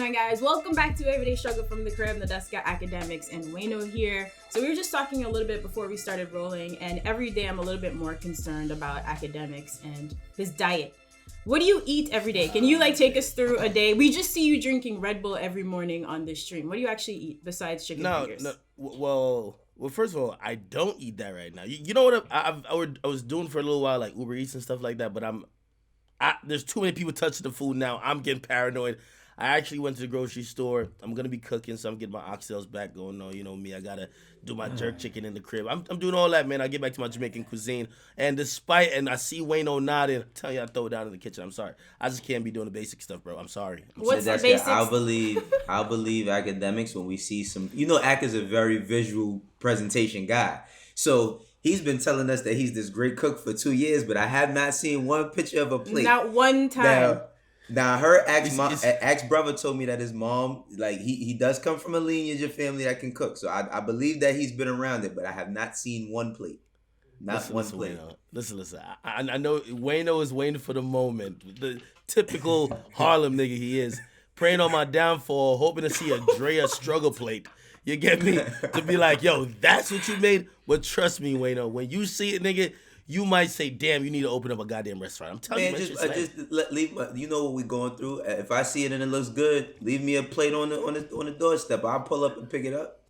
on, guys? Welcome back to Everyday Struggle from the Crib. Nadeska, Akademiks, and Wayno here. So we were just talking a little bit before we started rolling, and every day I'm a little bit more concerned about Akademiks and his diet. What do you eat every day? Can you take us through a day? We just see you drinking Red Bull every morning on this stream. What do you actually eat besides chicken fingers? Well, first of all, I don't eat that right now. You know what I was doing for a little while, like Uber Eats and stuff like that, but there's too many people touching the food now. I'm getting paranoid. I actually went to the grocery store. I'm going to be cooking, so I'm getting my oxtails back going on. You know me, I got to do my jerk chicken in the crib. I'm doing all that, man. I get back to my Jamaican cuisine. And I see Wayno nodding. I'm telling you, I throw it down in the kitchen. I'm sorry. I just can't be doing the basic stuff, bro. I'm sorry. What's the basics? I'll believe Akademiks when we see some... You know, Ak is a very visual presentation guy. So... He's been telling us that he's this great cook for 2 years, but I have not seen one picture of a plate. Not one time. Now her Ak's brother told me that his mom, he does come from a lineage of family that can cook. So I believe that he's been around it, but I have not seen one plate. One plate. Wayno. Listen. I know Wayno is waiting for the moment. The typical Harlem nigga he is. Praying on my downfall, hoping to see a Drea struggle plate. You get me? To be like, yo, that's what you made? But trust me, Wayno, when you see it, nigga, you might say, damn, you need to open up a goddamn restaurant. I'm telling you, leave. You know what we're going through. If I see it and it looks good, leave me a plate on the doorstep. I'll pull up and pick it up.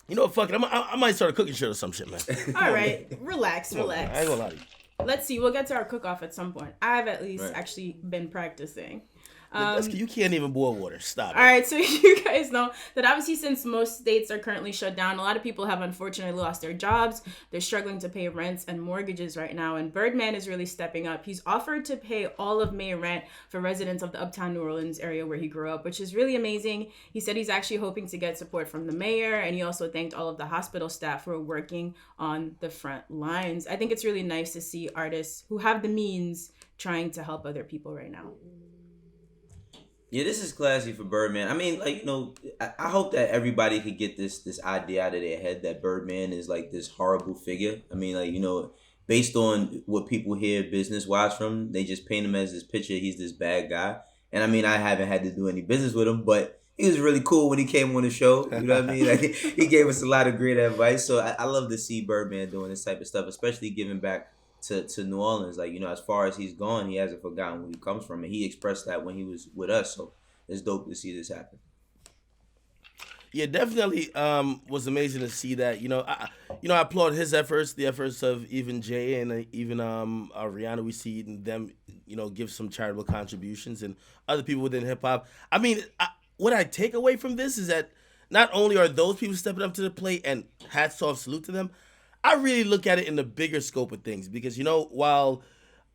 You know what? Fuck it. I might start a cooking show or some shit, man. All right. Relax. I ain't gonna lie to you. Let's see. We'll get to our cook-off at some point. I've at least actually been practicing. You can't even boil water. Stop it. All right, so you guys know that obviously since most states are currently shut down, a lot of people have unfortunately lost their jobs. They're struggling to pay rents and mortgages right now, and Birdman is really stepping up. He's offered to pay all of May rent for residents of the Uptown New Orleans area where he grew up, which is really amazing. He said he's actually hoping to get support from the mayor, and he also thanked all of the hospital staff who are working on the front lines. I think it's really nice to see artists who have the means trying to help other people right now. Yeah, this is classy for Birdman. I mean, I hope that everybody could get this idea out of their head that Birdman is this horrible figure. I mean, based on what people hear business-wise from him, they just paint him as this picture. He's this bad guy. And I mean, I haven't had to do any business with him, but he was really cool when he came on the show. You know what I mean? He gave us a lot of great advice. So I love to see Birdman doing this type of stuff, especially giving back to New Orleans. As far as he's gone, he hasn't forgotten where he comes from, and he expressed that when he was with us. So it's dope to see this happen. Yeah, definitely was amazing to see that. I applaud his efforts, the efforts of even Jay and even Rihanna. We see them, give some charitable contributions, and other people within hip hop. I mean, what I take away from this is that not only are those people stepping up to the plate, and hats off, salute to them, I really look at it in the bigger scope of things because, while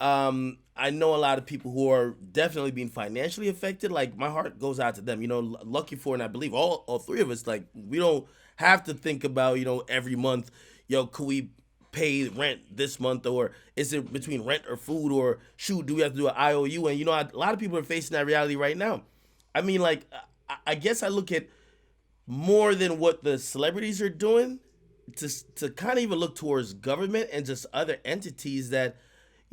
I know a lot of people who are definitely being financially affected, my heart goes out to them. Lucky for, and I believe all three of us, we don't have to think about, every month, could we pay rent this month, or is it between rent or food, or shoot, do we have to do an IOU? And, a lot of people are facing that reality right now. I mean, I guess I look at more than what the celebrities are doing to kind of even look towards government and just other entities that,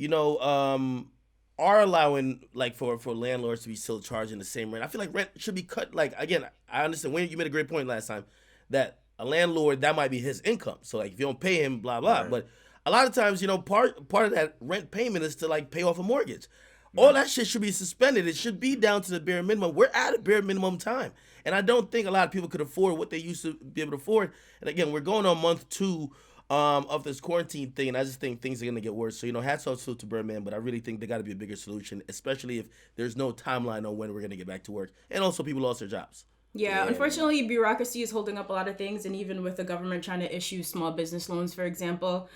are allowing for landlords to be still charging the same rent. I feel like rent should be cut. Again, I understand when you made a great point last time that a landlord, that might be his income. So if you don't pay him, blah blah. Right. But a lot of times, part of that rent payment is to pay off a mortgage. Right. All that shit should be suspended. It should be down to the bare minimum. We're at a bare minimum time. And I don't think a lot of people could afford what they used to be able to afford. And again, we're going on month 2 of this quarantine thing, and I just think things are going to get worse. So, hats off to Birdman, but I really think there got to be a bigger solution, especially if there's no timeline on when we're going to get back to work. And also people lost their jobs. Yeah, unfortunately, bureaucracy is holding up a lot of things, and even with the government trying to issue small business loans, for example,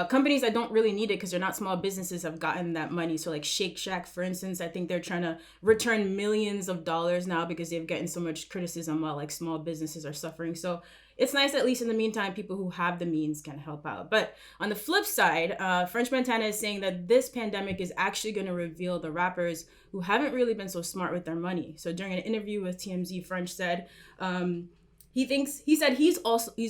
companies that don't really need it because they're not small businesses have gotten that money. So Shake Shack, for instance, I think they're trying to return millions of dollars now because they've gotten so much criticism while small businesses are suffering. So it's nice, at least in the meantime, people who have the means can help out. But on the flip side, French Montana is saying that this pandemic is actually going to reveal the rappers who haven't really been so smart with their money. So during an interview with TMZ, French said he said he's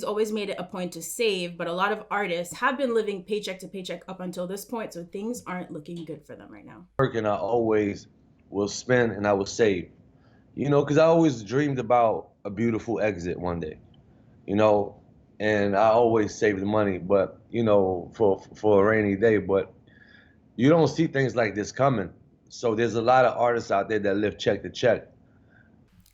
always made it a point to save, but a lot of artists have been living paycheck to paycheck up until this point, so things aren't looking good for them right now. And I always will spend and I will save. because I always dreamed about a beautiful exit one day, you know, and I always saved the money, but for a rainy day. But you don't see things like this coming. So there's a lot of artists out there that live check to check.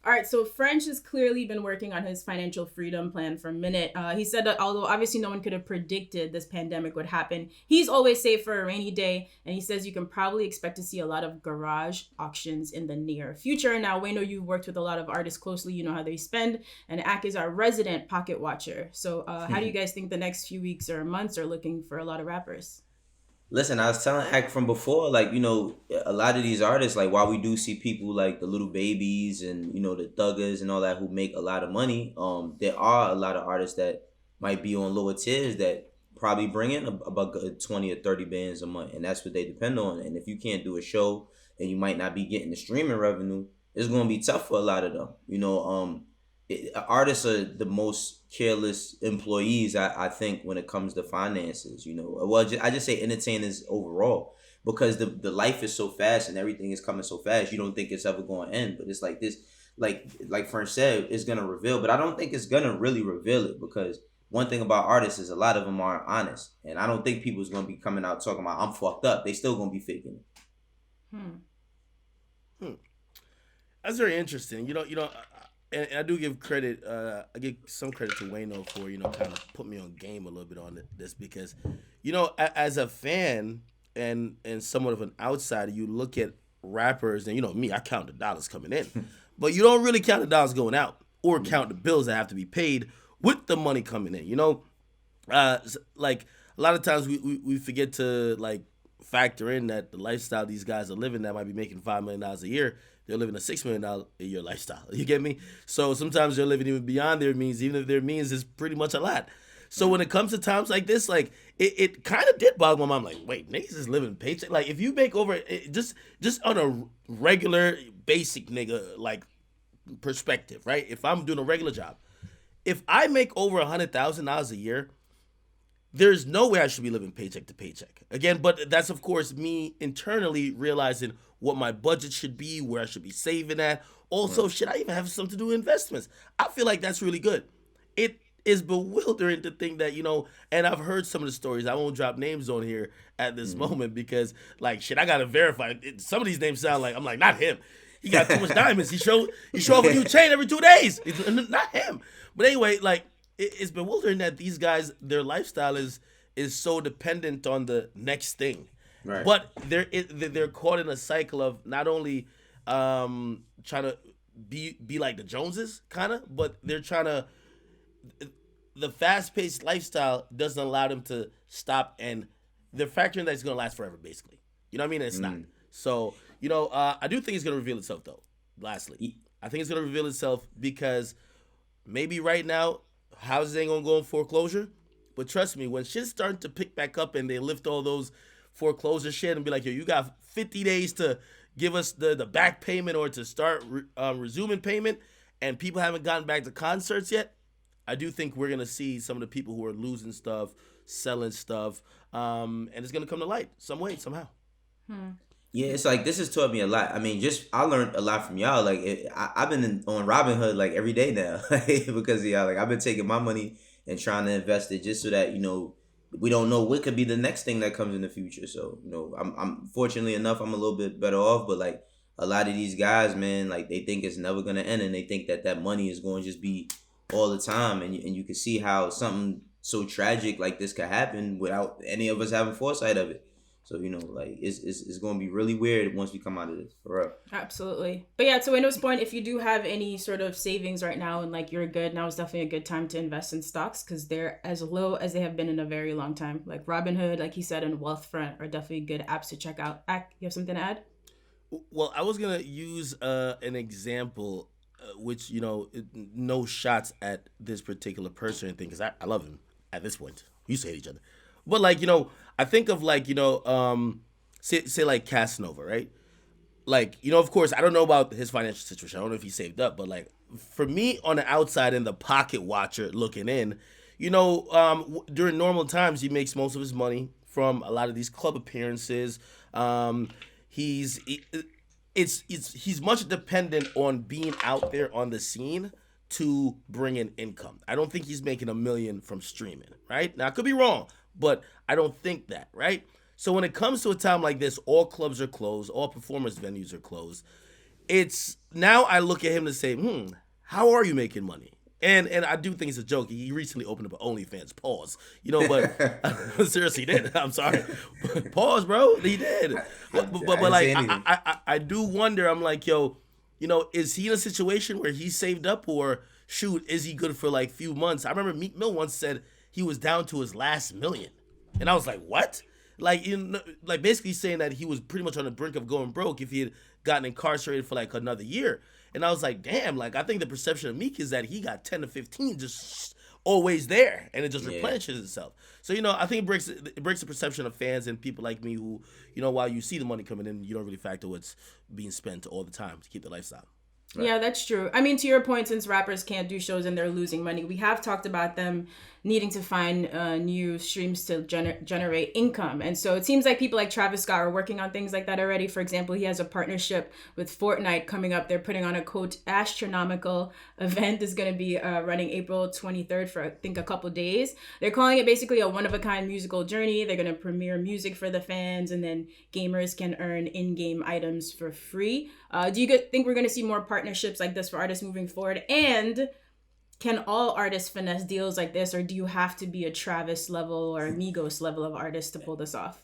All right, so French has clearly been working on his financial freedom plan for a minute. He said that although obviously no one could have predicted this pandemic would happen, he's always saved for a rainy day, and he says you can probably expect to see a lot of garage auctions in the near future. Now, Wayno, you've worked with a lot of artists closely, you know how they spend, and Ak is our resident pocket watcher. So how do you guys think the next few weeks or months are looking for a lot of rappers? Listen, I was telling Act from before, like, a lot of these artists, like, while we do see people like the Little Babies and, the Thuggers and all that who make a lot of money, there are a lot of artists that might be on lower tiers that probably bring in about 20 or 30 bands a month. And that's what they depend on. And if you can't do a show and you might not be getting the streaming revenue, it's going to be tough for a lot of them. Artists are the most careless employees, I think, when it comes to finances. Well, I just say entertainers overall, because the life is so fast and everything is coming so fast. You don't think it's ever going to end, but it's like this, like French said, it's gonna reveal. But I don't think it's gonna really reveal it, because one thing about artists is a lot of them aren't honest, and I don't think people's gonna be coming out talking about I'm fucked up. They still gonna be faking it. That's very interesting. And I do give credit. I give some credit to Wayno for kind of put me on game a little bit on this, because as a fan and somewhat of an outsider, you look at rappers and me, I count the dollars coming in, but you don't really count the dollars going out or count the bills that have to be paid with the money coming in. Like a lot of times we forget to factor in that the lifestyle these guys are living that might be making $5 million a year, they're living a $6 million a year lifestyle. You get me? So sometimes they're living even beyond their means, even if their means is pretty much a lot. So when it comes to times like this, it kind of did bog my mind. I'm like, wait, niggas is living paycheck. Like, if you make over just on a regular basic nigga perspective, right? If I'm doing a regular job, if I make over $100,000 a year, there's no way I should be living paycheck to paycheck. Again, but that's, of course, me internally realizing what my budget should be, where I should be saving at. Also, should I even have something to do with investments? I feel like that's really good. It is bewildering to think that, and I've heard some of the stories. I won't drop names on here at this moment because, I got to verify. Some of these names sound like, I'm like, not him. He got too much diamonds. He show off a new chain every 2 days. It's not him. But anyway, it's bewildering that these guys, their lifestyle is so dependent on the next thing. Right. But they're caught in a cycle of not only trying to be like the Joneses, kind of, but they're trying to. The fast-paced lifestyle doesn't allow them to stop, and they're factoring that it's going to last forever, basically. You know what I mean? And it's not. So, I do think it's going to reveal itself, though, lastly. I think it's going to reveal itself because maybe right now, houses ain't going to go in foreclosure. But trust me, when shit's starting to pick back up and they lift all those foreclosure shit and be like, yo, you got 50 days to give us the back payment or to start resuming payment, and people haven't gotten back to concerts yet, I do think we're going to see some of the people who are losing stuff, selling stuff, and it's going to come to light some way, somehow. Yeah, it's like this has taught me a lot. I mean, I learned a lot from y'all. I've been on Robinhood every day now because of y'all. I've been taking my money and trying to invest it just so that we don't know what could be the next thing that comes in the future. So I'm fortunately enough, I'm a little bit better off. But a lot of these guys, man, they think it's never gonna end, and they think that money is going to just be all the time, and you can see how something so tragic like this could happen without any of us having foresight of it. So it's going to be really weird once we come out of this, for real. Absolutely. But yeah, to Wayno's point, if you do have any sort of savings right now and you're good, now is definitely a good time to invest in stocks because they're as low as they have been in a very long time. Like Robinhood, like he said, and Wealthfront are definitely good apps to check out. Ak, you have something to add? Well, I was gonna use an example, which no shots at this particular person or anything, because I love him at this point. We used to hate each other. But I think of say Casanova, right? Of course, I don't know about his financial situation. I don't know if he saved up, but for me on the outside and the pocket watcher looking in, during normal times he makes most of his money from a lot of these club appearances. he's much dependent on being out there on the scene to bring in income. I don't think he's making $1 million from streaming, right? Now I could be wrong, but I don't think that, right? So when it comes to a time like this, all clubs are closed, all performance venues are closed. It's now I look at him to say, how are you making money? And I do think it's a joke. He recently opened up an OnlyFans. Pause. But seriously, he did. I'm sorry. Pause, bro. He did. But like, I do wonder. I'm like, yo, is he in a situation where he saved up, or shoot, is he good for like few months? I remember Meek Mill once said he was down to his last $1 million, and I was like, what? Like, like basically saying that he was pretty much on the brink of going broke if he had gotten incarcerated for like another year. And I was like, damn, like I think the perception of Meek is that he got 10 to 15 just always there, and it just replenishes itself. So, I think it breaks the perception of fans and people like me who, while you see the money coming in, you don't really factor what's being spent all the time to keep the lifestyle. Right. Yeah, that's true. I mean, to your point, since rappers can't do shows and they're losing money, we have talked about them needing to find new streams to generate income. And so it seems like people like Travis Scott are working on things like that already. For example, he has a partnership with Fortnite coming up. They're putting on a, quote, astronomical event. Is going to be running April 23rd for, I think, a couple days. They're calling it basically a one-of-a-kind musical journey. They're going to premiere music for the fans, and then gamers can earn in-game items for free. Do you think we're going to see more partnerships like this for artists moving forward? And can all artists finesse deals like this, or do you have to be a Travis level or Migos level of artist to pull this off?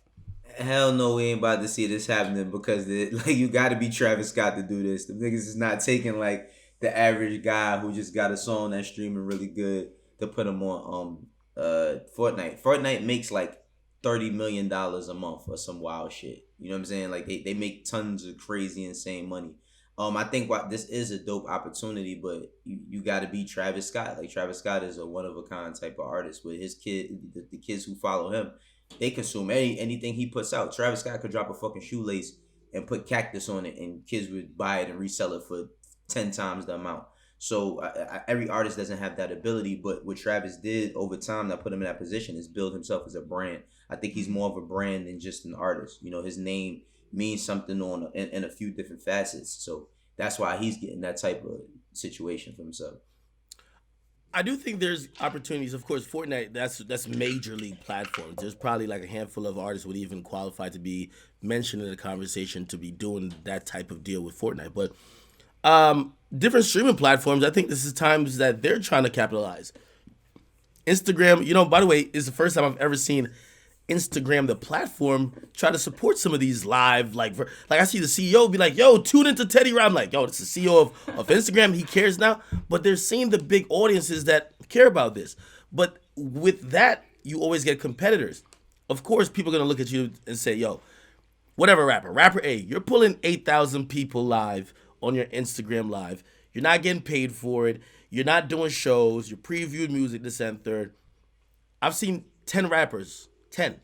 Hell no, we ain't about to see this happening, because you got to be Travis Scott to do this. The niggas is not taking like the average guy who just got a song that's streaming really good to put him on Fortnite. Fortnite makes like $30 million a month or some wild shit. You know what I'm saying? Like they make tons of crazy, insane money. I think this is a dope opportunity, but you got to be Travis Scott. Like Travis Scott is a one of a kind type of artist. With his the kids who follow him, they consume anything he puts out. Travis Scott could drop a fucking shoelace and put cactus on it, and kids would buy it and resell it for 10 times the amount. So every artist doesn't have that ability, but what Travis did over time that put him in that position is build himself as a brand. I think he's more of a brand than just an artist. His name means something in a few different facets. So that's why he's getting that type of situation for himself. I do think there's opportunities. Of course, Fortnite, that's major league platforms. There's probably like a handful of artists would even qualify to be mentioned in the conversation to be doing that type of deal with Fortnite. But different streaming platforms, I think this is times that they're trying to capitalize. Instagram, by the way, is the first time I've ever seen Instagram, the platform, try to support some of these live, like I see the CEO be like, yo, tune into Teddy Riley. I'm like, yo, this is the CEO of Instagram. He cares now. But they're seeing the big audiences that care about this. But with that, you always get competitors. Of course, people are going to look at you and say, yo, whatever rapper A, you're pulling 8,000 people live on your Instagram live. You're not getting paid for it. You're not doing shows. You're previewing music, this and third. I've seen 10 rappers. 10.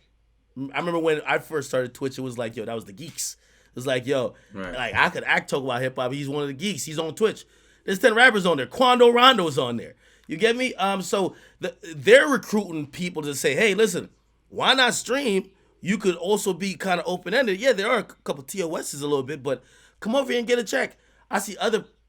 I remember when I first started Twitch, it was like, yo, that was the geeks. It was like, yo, like I could talk about hip hop. He's one of the geeks. He's on Twitch. There's 10 rappers on there. Quando Rondo's on there. You get me? So they're recruiting people to say, hey, listen, why not stream? You could also be kind of open-ended. Yeah, there are a couple TOSs a little bit, but come over here and get a check. I see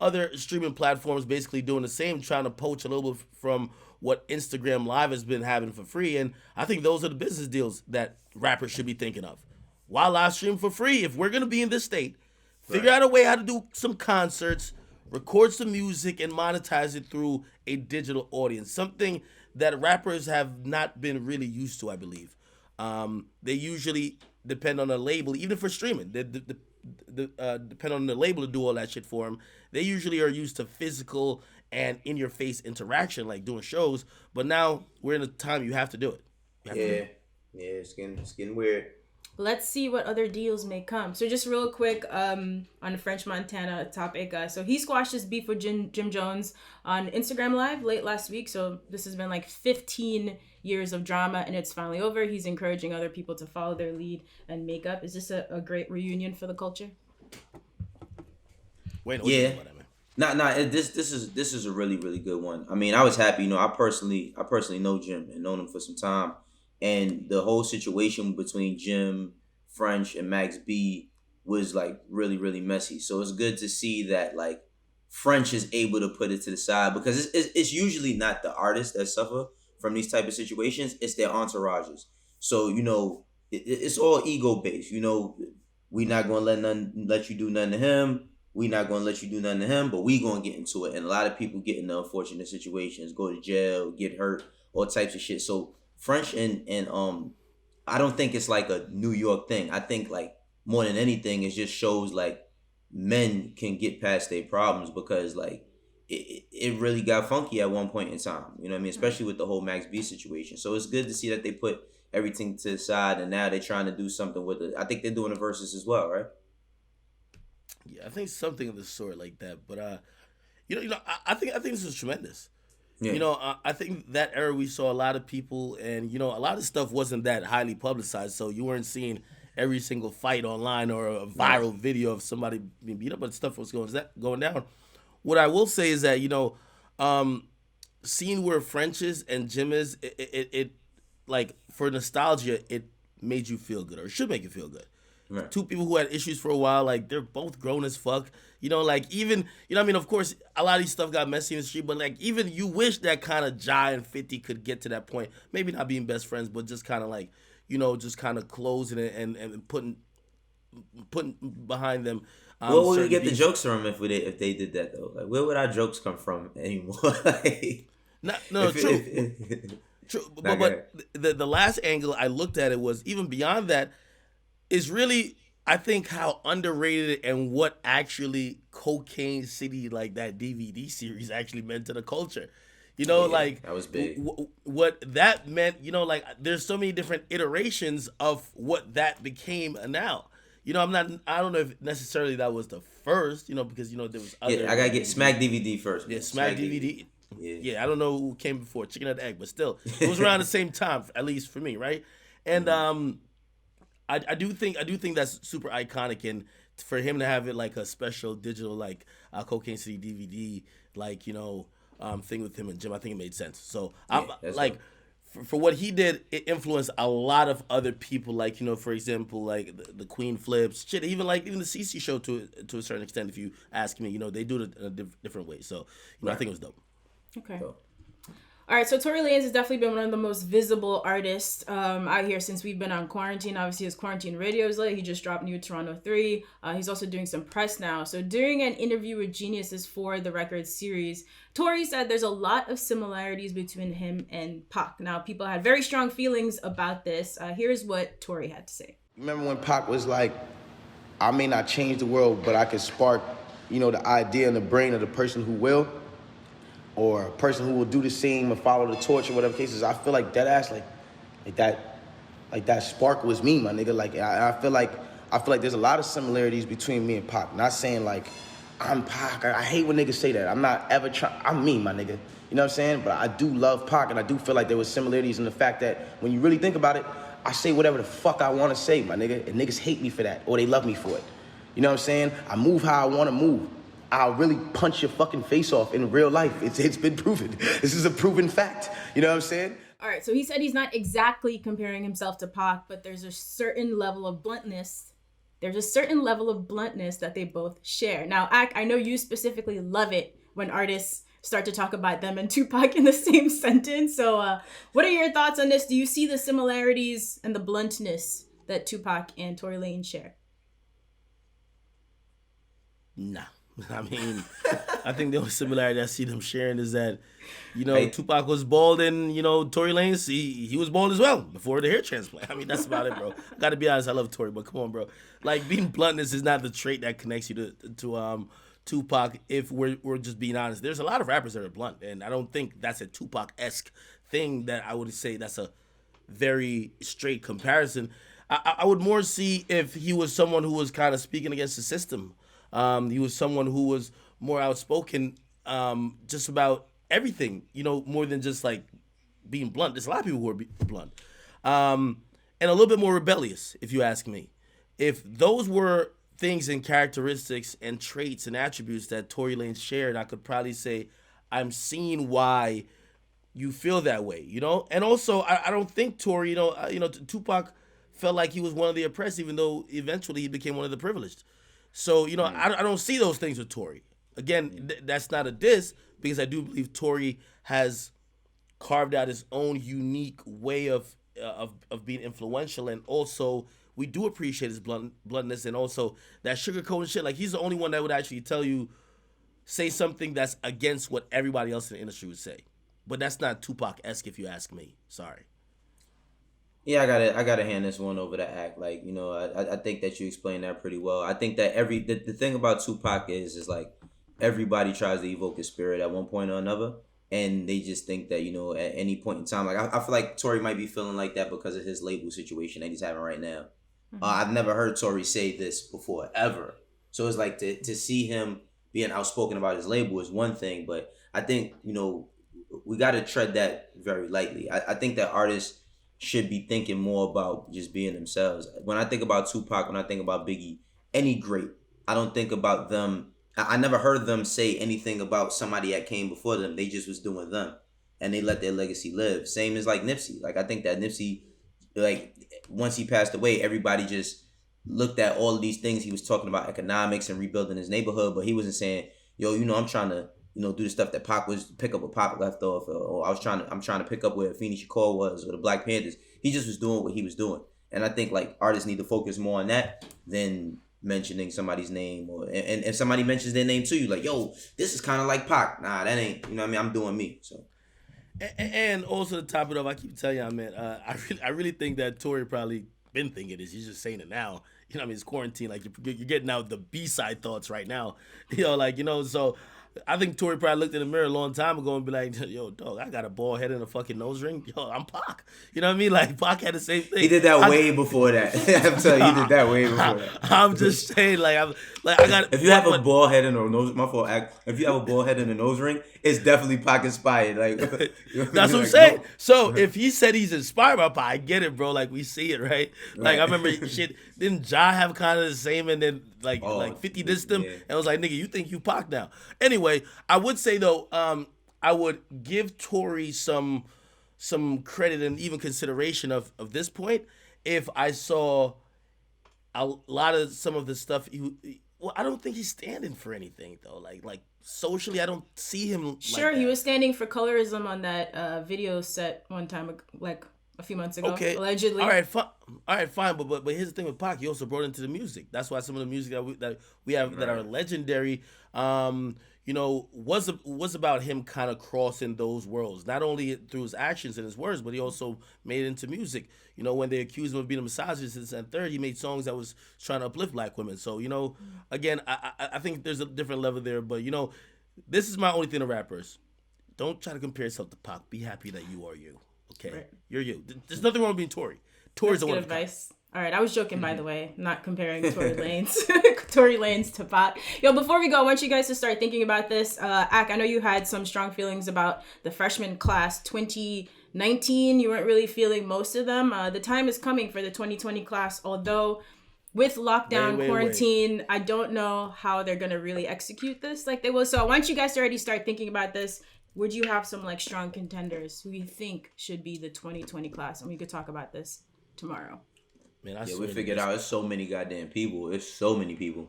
other streaming platforms basically doing the same, trying to poach a little bit from what Instagram Live has been having for free. And I think those are the business deals that rappers should be thinking of. Why live stream for free? If we're going to be in this state, figure out a way how to do some concerts, record some music, and monetize it through a digital audience. Something that rappers have not been really used to, I believe. They usually depend on a label, even for streaming. They depend on the label to do all that shit for them. They usually are used to physical and in-your-face interaction, like doing shows. But now we're in a time you have to do it. It's getting weird. Let's see what other deals may come. So just real quick on the French Montana topic. So he squashed his beef with Jim Jones on Instagram Live late last week. So this has been like 15 years of drama, and it's finally over. He's encouraging other people to follow their lead and make up. Is this a great reunion for the culture? Wait, yeah. This is a really, really good one. I mean, I was happy. I personally know Jim and known him for some time. And the whole situation between Jim, French, and Max B was like really, really messy. So it's good to see that like French is able to put it to the side, because it's usually not the artists that suffer from these type of situations, it's their entourages. So it's all ego based. We not gonna let you do nothing to him. We not gonna let you do nothing to him, but we gonna get into it. And a lot of people get into unfortunate situations, go to jail, get hurt, all types of shit. So French and I don't think it's like a New York thing. I think like more than anything, it just shows like men can get past their problems, because like it really got funky at one point in time. You know what I mean? Especially with the whole Max B situation. So it's good to see that they put everything to the side, and now they're trying to do something with it. I think they're doing the verses as well, right? Yeah, I think something of the sort like that. But I think this is tremendous. Yeah. I think that era we saw a lot of people, and a lot of stuff wasn't that highly publicized, so you weren't seeing every single fight online or a viral video of somebody being beat up, but stuff was going down. What I will say is that seeing where French is and Jim is, it like for nostalgia, it made you feel good, or it should make you feel good. Right. Two people who had issues for a while, like they're both grown as fuck. Like even I mean, of course, a lot of these stuff got messy in the street, but like even you wish that kind of Ja and 50 could get to that point. Maybe not being best friends, but just kind of like just kind of closing it and putting behind them. Where would we get the jokes from if they did that though? Like, where would our jokes come from anymore? True. But the last angle I looked at it was even beyond that is really, I think, how underrated and what actually Cocaine City, like that DVD series, actually meant to the culture. Like that was big. What that meant, like there's so many different iterations of what that became now. I don't know if necessarily that was the first, because there was other. Yeah, I gotta get Smack DVD first. Yeah, Smack DVD. Yeah, I don't know who came before, Chicken or the Egg, but still, it was around the same time, at least for me, right? And I do think that's super iconic, and for him to have it like a special digital like Cocaine City DVD, like thing with him and Jim, I think it made sense. So like. For what he did, it influenced a lot of other people. Like for example, like the Queen Flips, shit. Even the CC show to a certain extent. If you ask me, they do it in a different way. So I think it was dope. Okay. All right, so Tory Lanez has definitely been one of the most visible artists out here since we've been on quarantine. Obviously, his quarantine radio is lit. He just dropped New Toronto 3. He's also doing some press now. So during an interview with Geniuses for the Records series, Tory said there's a lot of similarities between him and Pac. Now, people had very strong feelings about this. Here's what Tory had to say. Remember when Pac was like, I may not change the world, but I could spark, the idea in the brain of the person who will? Or a person who will do the same and follow the torch or whatever cases. I feel like dead ass, like that spark was me, my nigga. Like I feel like there's a lot of similarities between me and Pac. Not saying like I'm Pac. I hate when niggas say that. I'm not ever trying. I'm me, my nigga. You know what I'm saying? But I do love Pac, and I do feel like there was similarities in the fact that when you really think about it, I say whatever the fuck I want to say, my nigga, and niggas hate me for that, or they love me for it. You know what I'm saying? I move how I want to move. I'll really punch your fucking face off in real life. It's been proven. This is a proven fact. You know what I'm saying? All right, so he said he's not exactly comparing himself to Pac, but there's a certain level of bluntness. There's a certain level of bluntness that they both share. Now, I know you specifically love it when artists start to talk about them and Tupac in the same sentence. So what are your thoughts on this? Do you see the similarities and the bluntness that Tupac and Tory Lanez share? Nah. I mean, I think the only similarity I see them sharing is that, Tupac was bald and, Tory Lanez, he was bald as well before the hair transplant. I mean, that's about it, bro. I gotta be honest, I love Tory, but come on, bro. Like, being bluntness is not the trait that connects you to Tupac, if we're just being honest. There's a lot of rappers that are blunt, and I don't think that's a Tupac-esque thing that I would say that's a very straight comparison. I would more see if he was someone who was kind of speaking against the system. He was someone who was more outspoken, just about everything, more than just like being blunt. There's a lot of people who are blunt, and a little bit more rebellious, if you ask me. If those were things and characteristics and traits and attributes that Tory Lanez shared, I could probably say, I'm seeing why you feel that way, And also, I don't think Tory, Tupac felt like he was one of the oppressed, even though eventually he became one of the privileged. So, you know, I don't see those things with Tory. Again, that's not a diss, because I do believe Tory has carved out his own unique way of being influential, and also we do appreciate his bluntness, and also that sugarcoating shit. Like, he's the only one that would actually say something that's against what everybody else in the industry would say. But that's not Tupac-esque, if you ask me. Sorry. Yeah, I gotta hand this one over to Act. Like, you know, I think that you explained that pretty well. I think that the thing about Tupac is like everybody tries to evoke his spirit at one point or another, and they just think that, you know, at any point in time, like I feel like Tory might be feeling like that because of his label situation that he's having right now. I've never heard Tory say this before ever, so it's like to see him being outspoken about his label is one thing, but I think, you know, we got to tread that very lightly. I think that artists should be thinking more about just being themselves. When I think about Tupac, when I think about Biggie, any great, I don't think about them. I never heard them say anything about somebody that came before them. They just was doing them, and they let their legacy live. Same as like Nipsey. Like, I think that Nipsey, like, once he passed away, everybody just looked at all of these things he was talking about, economics and rebuilding his neighborhood, but he wasn't saying, yo, you know, I'm trying to, you know, do the stuff that Pac was, pick up what Pac left off, or I'm trying to pick up where Afeni Shakur was, or the Black Panthers. He just was doing what he was doing. And I think like artists need to focus more on that than mentioning somebody's name, or and if somebody mentions their name to you, like, yo, this is kind of like Pac. Nah, that ain't, you know what I mean? I'm doing me. So. And also to top it off, I keep telling y'all, man, I really think that Tory probably been thinking this. He's just saying it now. You know what I mean? It's quarantine. Like, you're getting out the B-side thoughts right now. You know, like, you know, so I think Tory probably looked in the mirror a long time ago and be like, yo, dog, I got a bald head and a fucking nose ring. Yo, I'm Pac. You know what I mean? Like, Pac had the same thing. He did that way before that. I'm telling you, he did that way before that. I'm just saying, like, I got. If you have a bald head and a nose, my fault. If you have a bald head and a nose ring, it's definitely Pac inspired. Like, that's what I'm saying. No. So if he said he's inspired by Pac, I get it, bro. Like, we see it, right? Like, I remember shit. Didn't Ja have kind of the same, and then like 50 dissed him, and I was like, nigga, you think you Pac now? Anyway, I would say though, I would give Tory some credit and even consideration of this point if I saw a lot of some of the stuff. Well, I don't think he's standing for anything though. Like socially, I don't see him. Sure, like he was standing for colorism on that video set one time, like a few months ago, okay, allegedly. All right, fine. But here's the thing with Pac. He also brought into the music. That's why some of the music that we have that are legendary, you know, was about him kind of crossing those worlds. Not only through his actions and his words, but he also made it into music. You know, when they accused him of being a misogynist and third, he made songs that was trying to uplift black women. So, you know, again, I think there's a different level there. But, you know, this is my only thing to rappers. Don't try to compare yourself to Pac. Be happy that you are you. Okay, right. You're you. There's nothing wrong with being Tory. Tory's good advice. All right, I was joking, by the way, not comparing Tory Lanez to Pac. Yo, before we go, I want you guys to start thinking about this. Ak, I know you had some strong feelings about the freshman class 2019. You weren't really feeling most of them. The time is coming for the 2020 class, although with lockdown, quarantine, I don't know how they're going to really execute this like they will. So I want you guys to already start thinking about this. Would you have some like strong contenders who you think should be the 2020 class? And we could talk about this tomorrow. Man, we figured out it's so many goddamn people. It's so many people.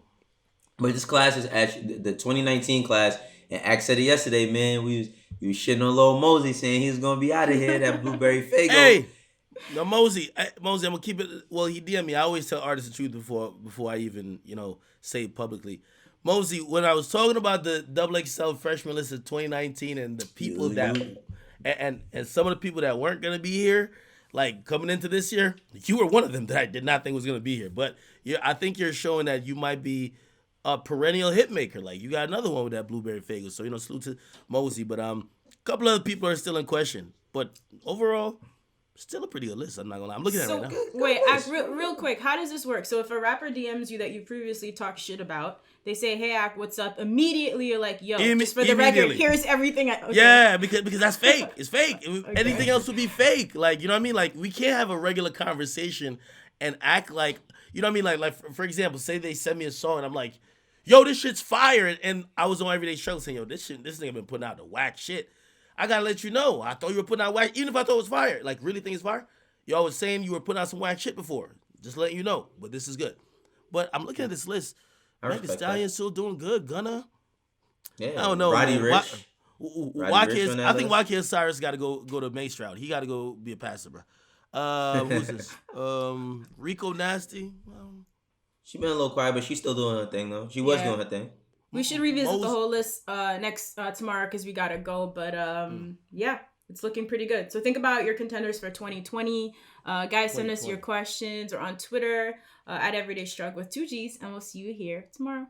But this class is actually the 2019 class. And Ax said it yesterday, man. We was shitting on Lil Mosey saying he was gonna be out of here. That blueberry Fago. Hey, no Mosey, I'm gonna keep it. Well, he DM'd me. I always tell artists the truth before I even say it publicly. Mosey, when I was talking about the XXL freshman list of 2019 and the people and some of the people that weren't gonna be here, like coming into this year, you were one of them that I did not think was gonna be here. But I think you're showing that you might be a perennial hit maker. Like you got another one with that blueberry Fago. So salute to Mosey. But a couple other people are still in question. But overall, still a pretty good list. I'm not gonna lie. I'm looking at it right now. Wait, Ak, real quick, how does this work? So if a rapper DMs you that you previously talked shit about, they say, "Hey, Ak, what's up?" Immediately, you're like, "Yo, just for the record, here's everything." Okay. Yeah, because that's fake. It's fake. Okay. Anything else would be fake. Like, you know what I mean? Like, we can't have a regular conversation and act like, you know what I mean? Like for example, say they send me a song and I'm like, "Yo, this shit's fire," and I was on Everyday Struggle saying, "Yo, this nigga been putting out the whack shit." I gotta let you know. I thought you were putting out whack, even if I thought it was fire. Like, really think it's fire? Y'all was saying you were putting out some whack shit before. Just letting you know. But this is good. But I'm looking at this list. Megan Thee Stallion still doing good. Gunna. Yeah. I don't know. Roddy man. Ricch. Roddy Ricch on that I think list? Wyclef Cyrus got to go to Mace route. He got to go be a pastor, bro. Who's this? Rico Nasty. She been a little quiet, but she's still doing her thing though. She was Yeah. doing her thing. We should revisit the whole list next tomorrow because we gotta go. But yeah, it's looking pretty good. So think about your contenders for 2020. Guys, send us your questions or on Twitter at Everyday Struggle with 2 G's, and we'll see you here tomorrow.